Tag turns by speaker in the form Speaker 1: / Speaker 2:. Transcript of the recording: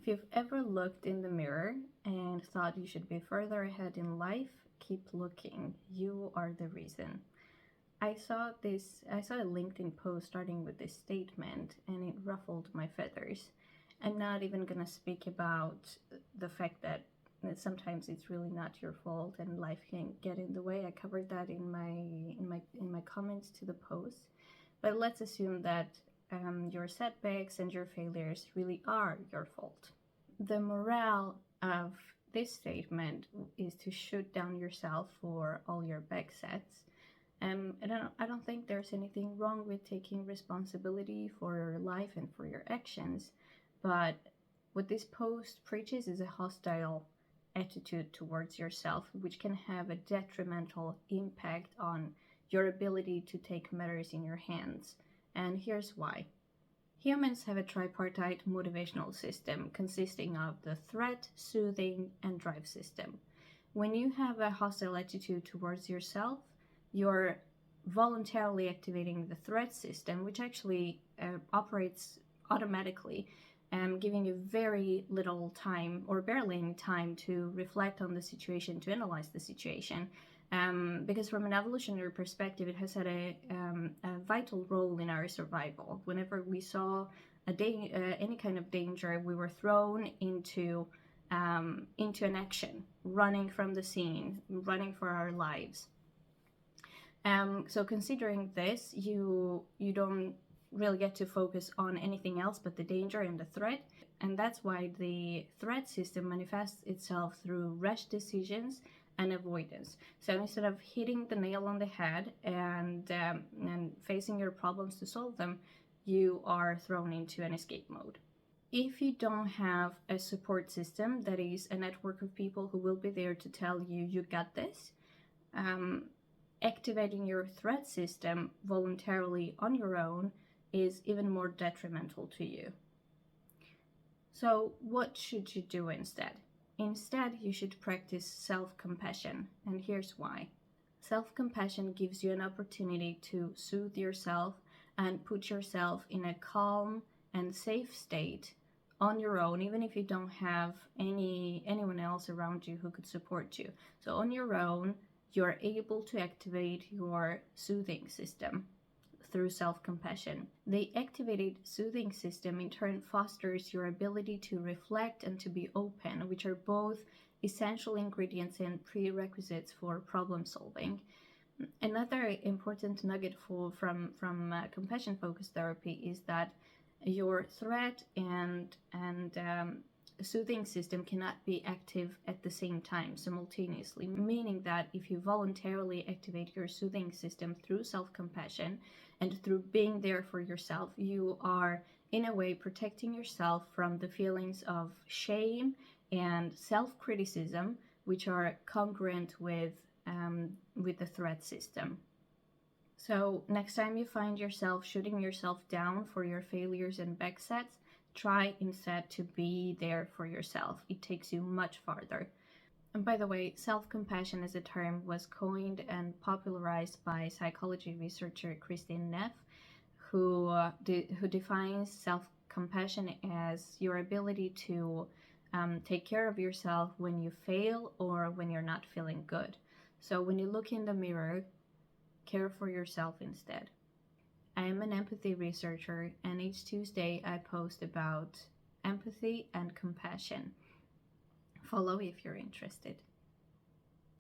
Speaker 1: If you've ever looked in the mirror and thought you should be further ahead in life, keep looking. You are the reason. I saw a LinkedIn post starting with this statement and it ruffled my feathers. I'm not even gonna speak about the fact that sometimes it's really not your fault and life can get in the way. I covered that in my comments to the post. But let's assume that your setbacks and your failures really are your fault. The morale of this statement is to shoot down yourself for all your back sets. I don't think there's anything wrong with taking responsibility for your life and for your actions, but what this post preaches is a hostile attitude towards yourself, which can have a detrimental impact on your ability to take matters in your hands. And here's why. Humans have a tripartite motivational system consisting of the threat, soothing, and drive system. When you have a hostile attitude towards yourself, you're voluntarily activating the threat system, which actually operates automatically, giving you very little time or barely any time to reflect on the situation, to analyze the situation. Because from an evolutionary perspective, it has had a vital role in our survival. Whenever we saw any kind of danger, we were thrown into an action, running from the scene, running for our lives. So considering this, you don't really get to focus on anything else but the danger and the threat. And that's why the threat system manifests itself through rash decisions and avoidance. So instead of hitting the nail on the head and facing your problems to solve them, you are thrown into an escape mode. If you don't have a support system, that is a network of people who will be there to tell you, you got this, activating your threat system voluntarily on your own is even more detrimental to you. So what should you do instead? Instead, you should practice self-compassion, and here's why. Self-compassion gives you an opportunity to soothe yourself and put yourself in a calm and safe state on your own, even if you don't have anyone else around you who could support you. So on your own, you're able to activate your soothing system through self-compassion. The activated soothing system in turn fosters your ability to reflect and to be open, which are both essential ingredients and prerequisites for problem solving. Another important nugget from compassion-focused therapy is that your threat and soothing system cannot be active at the same time simultaneously, meaning that if you voluntarily activate your soothing system through self-compassion and through being there for yourself, you are in a way protecting yourself from the feelings of shame and self-criticism, which are congruent with the threat system. So next time you find yourself shooting yourself down for your failures and backsets, try instead to be there for yourself. It takes you much farther. And by the way, self-compassion as a term was coined and popularized by psychology researcher Christine Neff, who defines self-compassion as your ability to take care of yourself when you fail or when you're not feeling good. So when you look in the mirror, care for yourself instead. I am an empathy researcher, and each Tuesday I post about empathy and compassion. Follow if you're interested.